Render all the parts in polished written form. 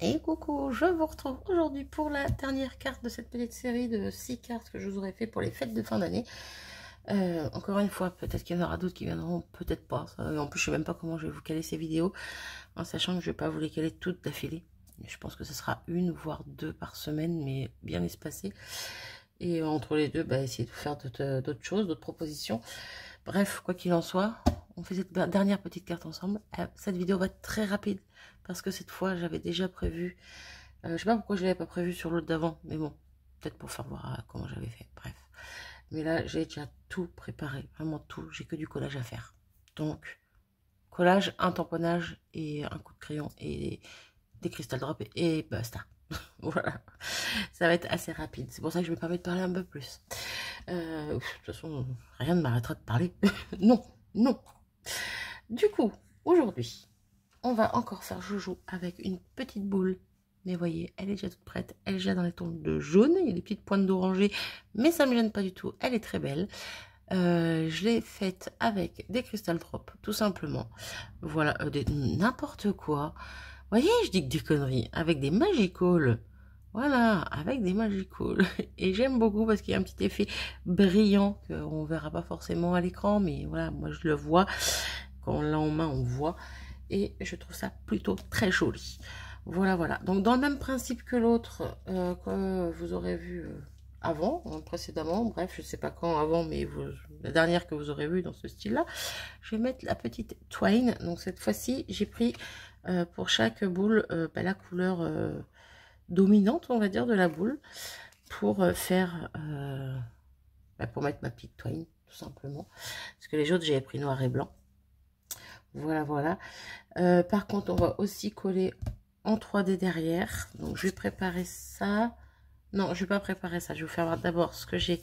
Et coucou, je vous retrouve aujourd'hui pour la dernière carte de cette petite série de 6 cartes que je vous aurais fait pour les fêtes de fin d'année. Encore une fois, peut-être qu'il y en aura d'autres qui viendront, peut-être pas. En plus, je sais même pas comment je vais vous caler ces vidéos, en sachant que je vais pas vous les caler toutes d'affilée. Je pense que ce sera une voire deux par semaine, mais bien espacées. Et entre les deux, essayer de faire d'autres choses, d'autres propositions. Bref, quoi qu'il en soit, on fait cette dernière petite carte ensemble. Cette vidéo va être très rapide parce que cette fois, j'avais déjà prévu. Je sais pas pourquoi je l'avais pas prévu sur l'autre d'avant, mais bon, peut-être pour faire voir comment j'avais fait. Bref, mais là, j'ai déjà tout préparé, vraiment tout. J'ai que du collage à faire. Donc, collage, un tamponnage et un coup de crayon et des crystal drops et basta. Voilà, ça va être assez rapide. C'est pour ça que je me permets de parler un peu plus. De toute façon, rien ne m'arrêtera de parler. Non, non. Du coup, aujourd'hui, on va encore faire joujou avec une petite boule. Mais voyez, elle est déjà toute prête. Elle est déjà dans les tons de jaune. Il y a des petites pointes d'oranger, mais ça ne me gêne pas du tout. Elle est très belle. Je l'ai faite avec des crystal drops, tout simplement. Voilà, n'importe quoi. Voyez, je dis que des conneries. Avec des magicals. Voilà, avec des magicals. Et j'aime beaucoup parce qu'il y a un petit effet brillant qu'on ne verra pas forcément à l'écran. Mais voilà, moi je le vois. Quand on l'a en main, on voit. Et je trouve ça plutôt très joli. Voilà, voilà. Donc dans le même principe que l'autre que vous aurez vu avant, précédemment. Bref, je ne sais pas quand avant, mais la dernière que vous aurez vue dans ce style-là. Je vais mettre la petite twine. Donc cette fois-ci, j'ai pris pour chaque boule la couleur dominante, on va dire, de la boule pour faire pour mettre ma petite twine, tout simplement. Parce que les autres, j'avais pris noir et blanc. Voilà, voilà. Par contre, on va aussi coller en 3D derrière. Donc, je vais préparer ça. Non, je vais pas préparer ça. Je vais vous faire voir d'abord ce que j'ai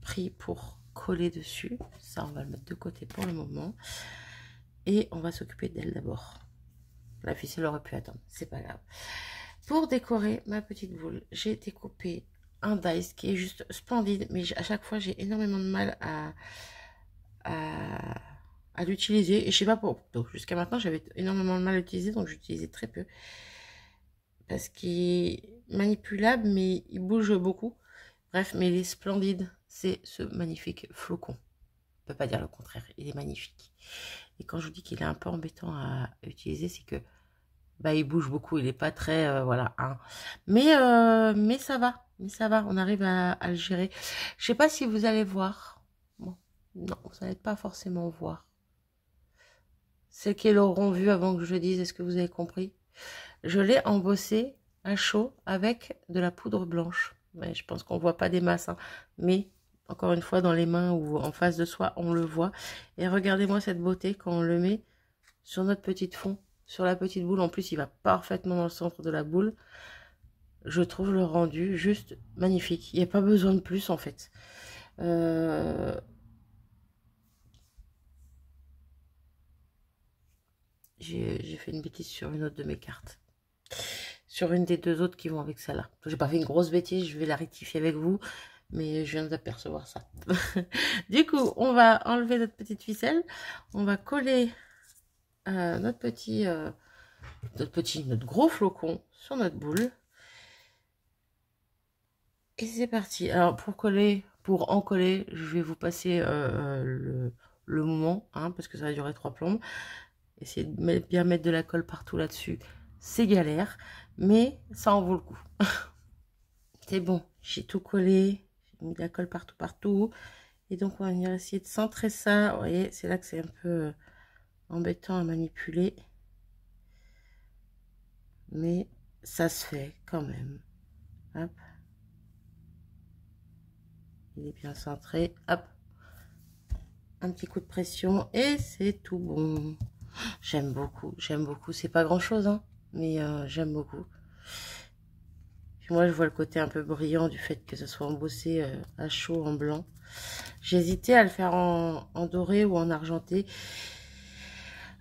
pris pour coller dessus. Ça, on va le mettre de côté pour le moment. Et on va s'occuper d'elle d'abord. La ficelle aurait pu attendre, c'est pas grave. Pour décorer ma petite boule, j'ai découpé un dice qui est juste splendide, mais à chaque fois j'ai énormément de mal à l'utiliser. Et je sais pas pourquoi. Donc jusqu'à maintenant j'avais énormément de mal à l'utiliser, donc j'utilisais très peu. Parce qu'il est manipulable, mais il bouge beaucoup. Bref, mais il est splendide. C'est ce magnifique flocon. On peut pas dire le contraire, il est magnifique. Et quand je vous dis qu'il est un peu embêtant à utiliser, c'est que il bouge beaucoup, il est pas très voilà, hein. Mais ça va, on arrive à le gérer. Je sais pas si vous allez voir. Bon, non, vous n'allez pas forcément voir. Celles qui l'auront vu avant que je le dise, est-ce que vous avez compris? Je l'ai embossé à chaud avec de la poudre blanche. Mais je pense qu'on voit pas des masses, hein. Mais encore une fois, dans les mains ou en face de soi, on le voit. Et regardez-moi cette beauté quand on le met sur notre petit fond, sur la petite boule. En plus, il va parfaitement dans le centre de la boule. Je trouve le rendu juste magnifique. Il n'y a pas besoin de plus, en fait. J'ai fait une bêtise sur une autre de mes cartes. Sur une des deux autres qui vont avec celle-là. J'ai pas fait une grosse bêtise, je vais la rectifier avec vous. Mais je viens d'apercevoir ça. Du coup, on va enlever notre petite ficelle. On va coller notre gros flocon sur notre boule. Et c'est parti. Alors pour en coller, je vais vous passer le moment, hein, parce que ça va durer 3 plombes. Essayez de bien mettre de la colle partout là-dessus, c'est galère, mais ça en vaut le coup. C'est bon, j'ai tout collé, j'ai mis de la colle partout. Et donc on va venir essayer de centrer ça. Vous voyez, c'est là que c'est un peu embêtant à manipuler. Mais ça se fait quand même. Hop. Il est bien centré. Hop. Un petit coup de pression et c'est tout bon. J'aime beaucoup, j'aime beaucoup. C'est pas grand chose, hein, mais j'aime beaucoup. Puis moi, je vois le côté un peu brillant du fait que ce soit embossé à chaud en blanc. J'hésitais à le faire en doré ou en argenté.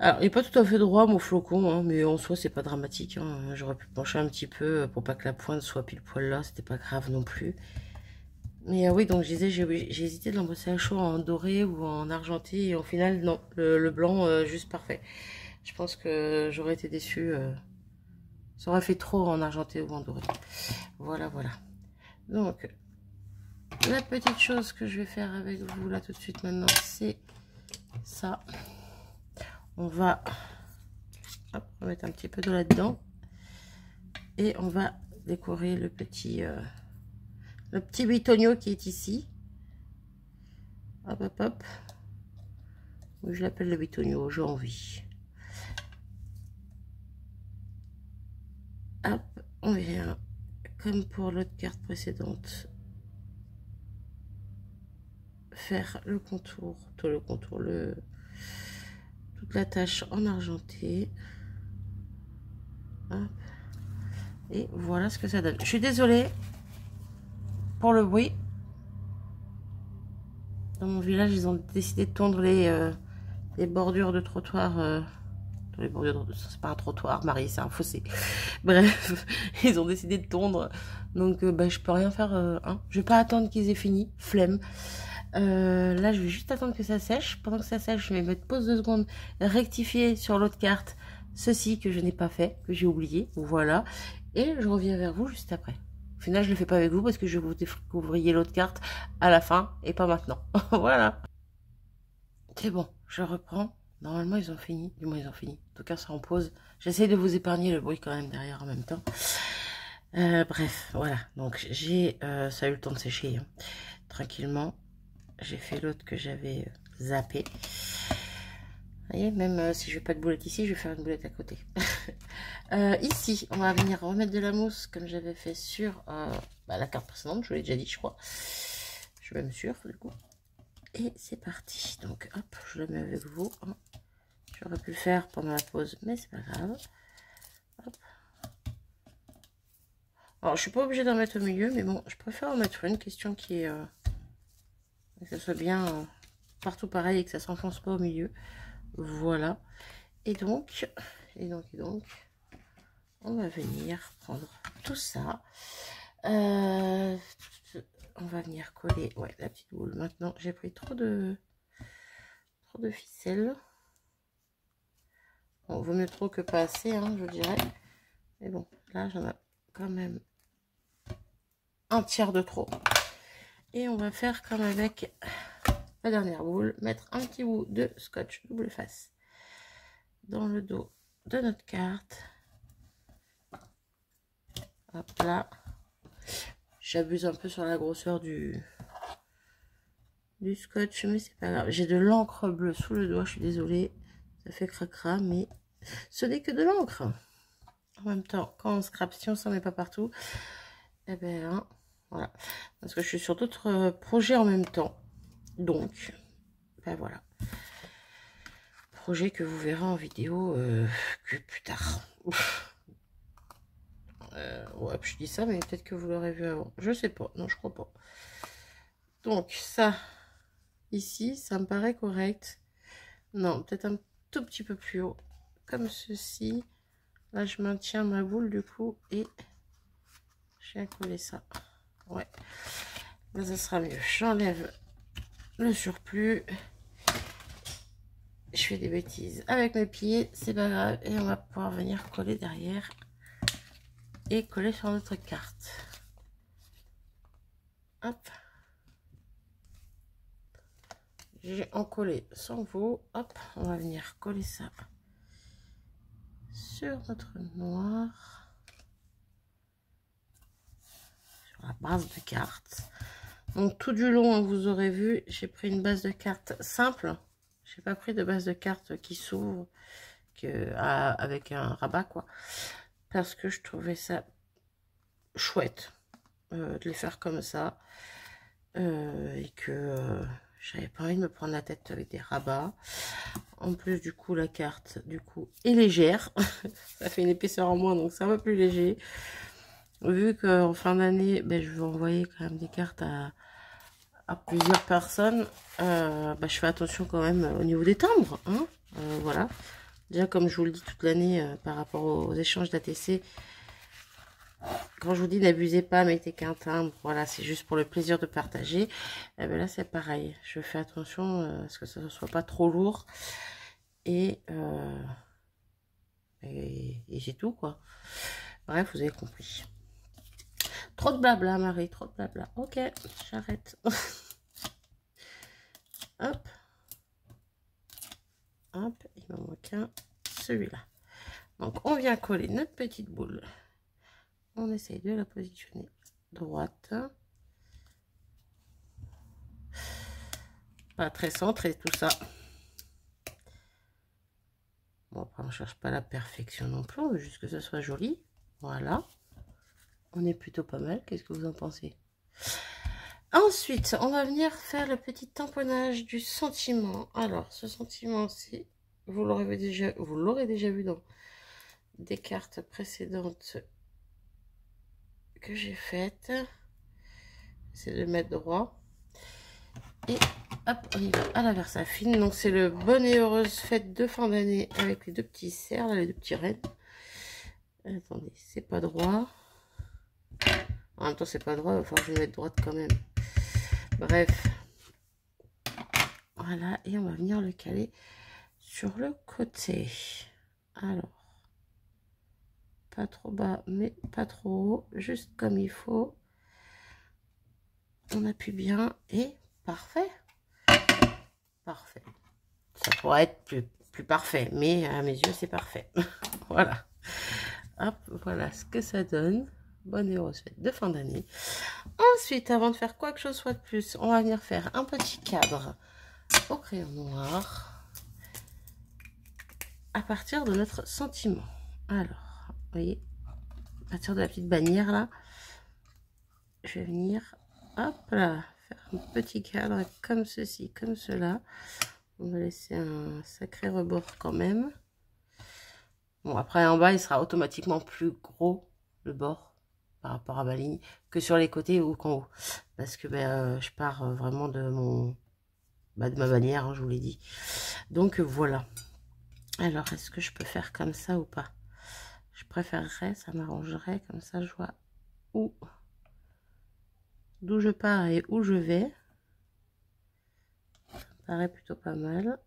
Alors, il n'est pas tout à fait droit, mon flocon, hein, mais en soi, c'est pas dramatique, hein. J'aurais pu pencher un petit peu pour pas que la pointe soit pile poil là. C'était pas grave non plus. Mais oui, donc j'ai hésité de l'embosser à chaud en doré ou en argenté. Et au final, non, le blanc, juste parfait. Je pense que j'aurais été déçue Ça aurait fait trop en argenté ou en doré. Voilà, voilà. Donc, la petite chose que je vais faire avec vous là tout de suite maintenant, c'est ça. On va remettre un petit peu de là-dedans. Et on va décorer le petit bitonio qui est ici. Hop, hop, hop. Je l'appelle le bitonio, j'ai envie. Hop, on vient, comme pour l'autre carte précédente, faire le contour, toute la tâche en argenté. Hop. Et voilà ce que ça donne. Je suis désolée pour le bruit. Dans mon village, ils ont décidé de tondre les bordures de trottoir. Les bordures, c'est pas un trottoir, Marie, c'est un fossé. Bref, ils ont décidé de tondre. Donc, bah, je peux rien faire. Hein. Je vais pas attendre qu'ils aient fini. Flemme. Là, je vais juste attendre que ça sèche. Pendant que ça sèche, je vais mettre pause 2 secondes, rectifier sur l'autre carte ceci que je n'ai pas fait, que j'ai oublié. Voilà. Et je reviens vers vous juste après. Au final, je ne le fais pas avec vous parce que je vais vous découvrir l'autre carte à la fin et pas maintenant. Voilà. C'est bon, je reprends. Normalement, ils ont fini. Du moins, ils ont fini. En tout cas, ça en pause. J'essaie de vous épargner le bruit quand même derrière en même temps. Bref, voilà. Donc, ça a eu le temps de sécher. Hein. Tranquillement. J'ai fait l'autre que j'avais zappé. Vous voyez, même si je fais pas de boulette ici, je vais faire une boulette à côté. Ici, on va venir remettre de la mousse comme j'avais fait sur la carte précédente. Je vous l'ai déjà dit, je crois. Je suis même sûre, du coup. Et c'est parti. Donc, hop, je le mets avec vous. Hein. J'aurais pu le faire pendant la pause, mais c'est pas grave. Hop. Alors, je suis pas obligée d'en mettre au milieu, mais bon, je préfère en mettre une. Question qui est... que ça soit bien partout pareil et que ça s'enfonce pas au milieu. Voilà. Et donc, on va venir prendre tout ça. On va venir coller la petite boule. Maintenant, j'ai pris trop de ficelle. Bon, vaut mieux trop que pas assez, hein, je dirais. Mais bon, là, j'en ai quand même un tiers de trop. Et on va faire comme avec la dernière boule, mettre un petit bout de scotch double face dans le dos de notre carte. Hop là. J'abuse un peu sur la grosseur du scotch, mais c'est pas grave. J'ai de l'encre bleue sous le doigt, je suis désolée. Ça fait cracra, mais ce n'est que de l'encre. En même temps, quand on scrape, si on s'en met pas partout, eh ben, hein, voilà. Parce que je suis sur d'autres projets en même temps. Donc, ben voilà. Projet que vous verrez en vidéo que plus tard. Ouais, je dis ça, mais peut-être que vous l'aurez vu avant. Je sais pas. Non, je crois pas. Donc, ça, ici, ça me paraît correct. Non, peut-être un tout petit peu plus haut. Comme ceci. Là, je maintiens ma boule, du coup, et je viens coller ça. Ouais. Là, ça sera mieux. J'enlève le surplus. Je fais des bêtises avec mes pieds, c'est pas grave. Et on va pouvoir venir coller derrière. Et coller sur notre carte. Hop. J'ai encollé sans vous. Hop, on va venir coller ça sur notre noir. Sur la base de carte. Donc tout du long, vous aurez vu, j'ai pris une base de carte simple. J'ai pas pris de base de carte qui s'ouvre avec un rabat, quoi. Parce que je trouvais ça chouette de les faire comme ça. Et que j'avais pas envie de me prendre la tête avec des rabats. En plus, du coup, la carte, est légère. Ça fait une épaisseur en moins, donc ça va plus léger. Vu qu'en fin d'année, ben, je vais envoyer quand même des cartes à plusieurs personnes, ben, je fais attention quand même au niveau des timbres. Hein, voilà. Déjà, comme je vous le dis toute l'année, par rapport aux échanges d'ATC, quand je vous dis n'abusez pas, mettez qu'un timbre, voilà, c'est juste pour le plaisir de partager. Et ben là, c'est pareil. Je fais attention à ce que ça ne soit pas trop lourd. Et c'est tout, quoi. Bref, vous avez compris. Trop de blabla, Marie, trop de blabla. Ok, j'arrête. Hop. Hop, il m'en manque un, celui-là. Donc, on vient coller notre petite boule. On essaye de la positionner droite. Pas très centré, tout ça. Bon, après, on ne cherche pas la perfection non plus, on veut juste que ce soit joli. Voilà. On est plutôt pas mal. Qu'est-ce que vous en pensez? Ensuite, on va venir faire le petit tamponnage du sentiment. Alors, ce sentiment, c'est, vous l'aurez déjà vu dans des cartes précédentes que j'ai faites. C'est de le mettre droit. Et hop, on y va à la Versafine. Donc, c'est le bonne et heureuse fête de fin d'année avec les deux petits cerfs, là, les deux petits rennes. Attendez, c'est pas droit. En même temps, c'est pas droit, il va falloir que je le mette droite quand même. Bref. Voilà, et on va venir le caler sur le côté. Alors, pas trop bas, mais pas trop haut, juste comme il faut. On appuie bien et parfait. Parfait. Ça pourrait être plus parfait, mais à mes yeux, c'est parfait. Voilà. Hop, voilà ce que ça donne. Bonne et heureuse fête de fin d'année. Ensuite, avant de faire quoi que ce soit de plus, on va venir faire un petit cadre au crayon noir à partir de notre sentiment. Alors, vous voyez, à partir de la petite bannière là, je vais venir, hop là, faire un petit cadre comme ceci, comme cela. On va laisser un sacré rebord quand même. Bon, après en bas, il sera automatiquement plus gros le bord par rapport à ma ligne que sur les côtés ou qu'en haut, parce que je pars vraiment de ma bannière, hein, je vous l'ai dit. Donc voilà. Alors, est-ce que je peux faire comme ça ou pas? Je préférerais, ça m'arrangerait, comme ça je vois d'où je pars et où je vais. Ça me paraît plutôt pas mal.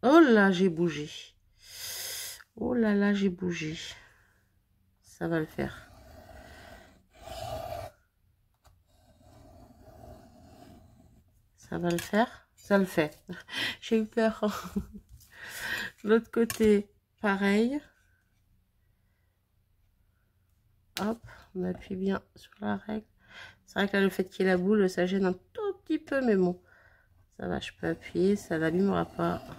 Oh là, j'ai bougé. Oh là là, j'ai bougé. Ça va le faire. Ça va le faire? Ça le fait. J'ai eu peur. L'autre côté, pareil. Hop, on appuie bien sur la règle. C'est vrai que là, le fait qu'il y ait la boule, ça gêne un tout petit peu, mais bon. Ça va, je peux appuyer, ça l'abîmera pas. Un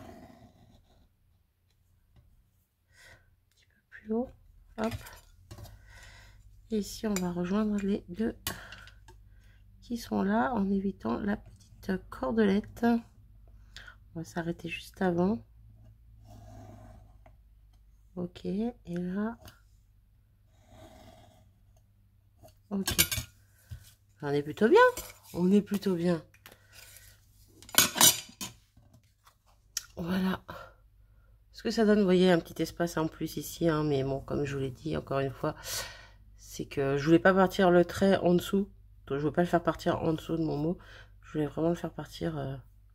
petit peu plus haut. Hop. Et ici, on va rejoindre les deux qui sont là en évitant la petite cordelette. On va s'arrêter juste avant. Ok, et là. Ok. On est plutôt bien. On est plutôt bien. Voilà. Ce que ça donne, vous voyez, un petit espace en plus ici, hein, mais bon, comme je vous l'ai dit encore une fois, c'est que je voulais pas partir le trait en dessous. Donc, je veux pas le faire partir en dessous de mon mot. Je voulais vraiment le faire partir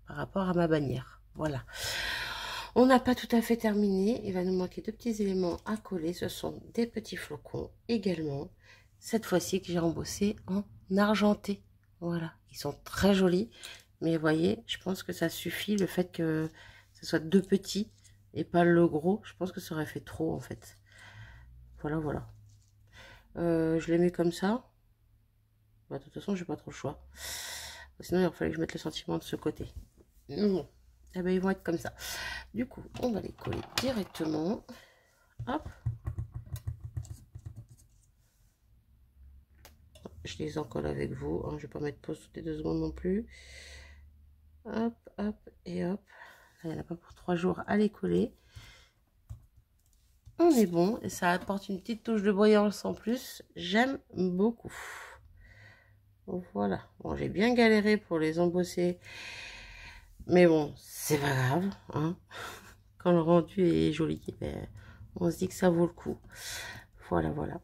par rapport à ma bannière. Voilà. On n'a pas tout à fait terminé. Il va nous manquer deux petits éléments à coller. Ce sont des petits flocons également. Cette fois-ci que j'ai embossé en argenté. Voilà. Ils sont très jolis. Mais vous voyez, je pense que ça suffit. Le fait que ce soit deux petits et pas le gros. Je pense que ça aurait fait trop en fait. Voilà, voilà. Je les mets comme ça. Bah, de toute façon, j'ai pas trop le choix. Sinon, il aurait fallu que je mette le sentiment de ce côté. Bon. Eh ben, ils vont être comme ça. Du coup, on va les coller directement. Hop. Je les encolle avec vous. Hein. Je vais pas mettre pause toutes les 2 secondes non plus. Hop, hop et hop. Là, il n'y en a pas pour 3 jours à les coller. On est bon. Et ça apporte une petite touche de brillance en plus. J'aime beaucoup. Voilà. Bon, j'ai bien galéré pour les embosser. Mais bon, c'est pas grave. Hein. Quand le rendu est joli, ben, on se dit que ça vaut le coup. Voilà, voilà.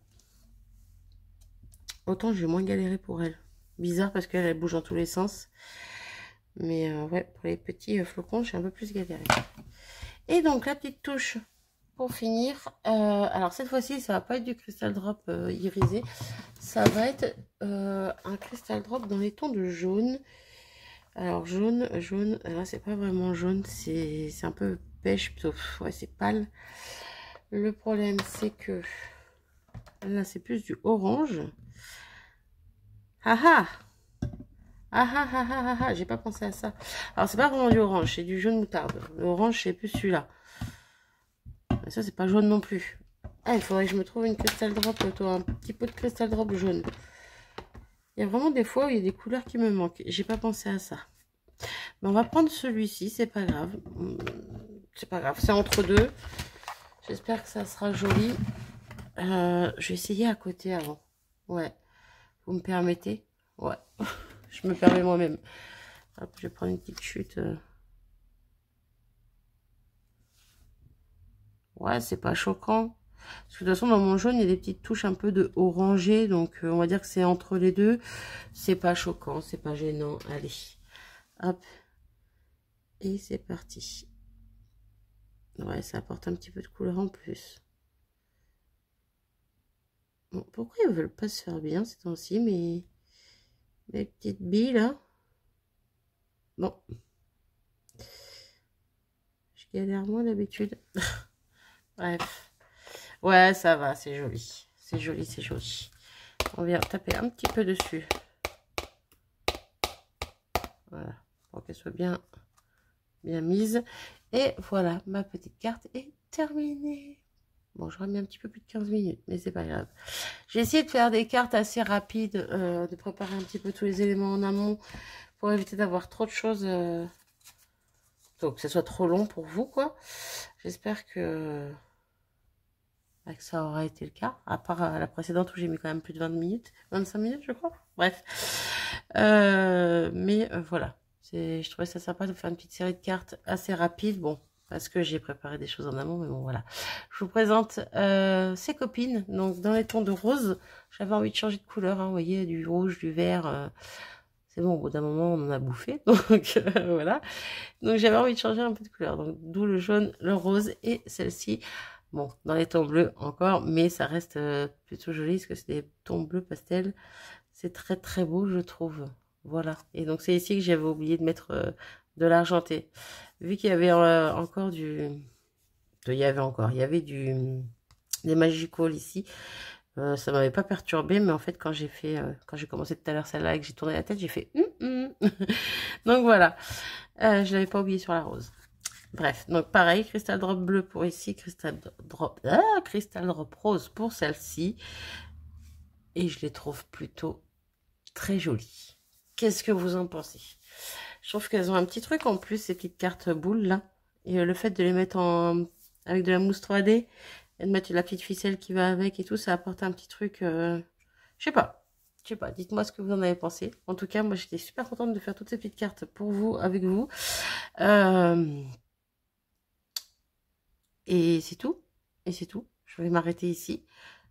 Autant j'ai moins galéré pour elle. Bizarre parce qu'elle bouge dans tous les sens. Mais ouais, pour les petits flocons, j'ai un peu plus galéré. Et donc, la petite touche pour finir, alors cette fois-ci, ça va pas être du Crystal Drop irisé. Ça va être un Crystal Drop dans les tons de jaune. Alors jaune, là c'est pas vraiment jaune, c'est un peu pêche, plutôt, ouais c'est pâle. Le problème c'est que là c'est plus du orange. Ah ah ah ah ah ah ah, j'ai pas pensé à ça. Alors c'est pas vraiment du orange, c'est du jaune moutarde. L'orange c'est plus celui-là. Ça c'est pas jaune non plus. Ah, il faudrait que je me trouve une Crystal Drop, plutôt un petit pot de Crystal Drop jaune. Il y a vraiment des fois où il y a des couleurs qui me manquent. J'ai pas pensé à ça. Mais on va prendre celui-ci, c'est pas grave. C'est pas grave, c'est entre deux. J'espère que ça sera joli. Je vais essayer à côté avant. Ouais. Vous me permettez? Ouais. Je me permets moi-même. Hop, je vais prendre une petite chute. Ouais, c'est pas choquant. Parce que de toute façon, dans mon jaune, il y a des petites touches un peu de orangé. Donc, on va dire que c'est entre les deux. C'est pas choquant, c'est pas gênant. Allez. Hop. Et c'est parti. Ouais, ça apporte un petit peu de couleur en plus. Bon, pourquoi ils veulent pas se faire bien ces temps-ci, mais mes petites billes là. Bon. Je galère moins d'habitude. Bref. Ouais, ça va, c'est joli. C'est joli, c'est joli. On vient taper un petit peu dessus. Voilà. Pour qu'elle soit bien mise. Et voilà, ma petite carte est terminée. Bon, j'aurais mis un petit peu plus de 15 minutes, mais c'est pas grave. J'ai essayé de faire des cartes assez rapides, de préparer un petit peu tous les éléments en amont pour éviter d'avoir trop de choses, donc que ce soit trop long pour vous, quoi. J'espère que ça aura été le cas, à part la précédente où j'ai mis quand même plus de 20 minutes, 25 minutes, je crois. Bref. Mais voilà. Je trouvais ça sympa de faire une petite série de cartes assez rapide. Bon, parce que j'ai préparé des choses en amont, mais bon, voilà. Je vous présente ces copines. Donc, dans les tons de rose, j'avais envie de changer de couleur. Hein, vous voyez, du rouge, du vert. C'est bon, au bout d'un moment, on en a bouffé. Donc, voilà. Donc, j'avais envie de changer un peu de couleur. Donc, d'où le jaune, le rose et celle-ci. Bon, dans les tons bleus encore, mais ça reste plutôt joli parce que c'est des tons bleus pastel. C'est très, très beau, je trouve. Voilà. Et donc, c'est ici que j'avais oublié de mettre de l'argenté. Vu qu'il y avait encore du... Il y avait des Magical ici. Ça m'avait pas perturbé, mais en fait, quand j'ai commencé tout à l'heure celle-là et que j'ai tourné la tête, j'ai fait... Donc, voilà. Je l'avais pas oublié sur la rose. Bref, donc pareil, Crystal Drop bleu pour ici, Crystal Drop rose pour celle-ci. Et je les trouve plutôt très jolies. Qu'est-ce que vous en pensez? Je trouve qu'elles ont un petit truc en plus, ces petites cartes boules là. Et le fait de les mettre avec de la mousse 3D, et de mettre la petite ficelle qui va avec et tout, ça apporte un petit truc, je sais pas. Dites-moi ce que vous en avez pensé. En tout cas, moi j'étais super contente de faire toutes ces petites cartes pour vous, avec vous. Et c'est tout. Et c'est tout. Je vais m'arrêter ici.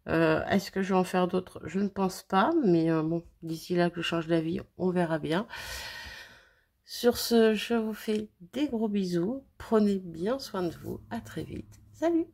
Est-ce que je vais en faire d'autres? Je ne pense pas. Mais bon, d'ici là que je change d'avis, on verra bien. Sur ce, je vous fais des gros bisous. Prenez bien soin de vous. À très vite. Salut!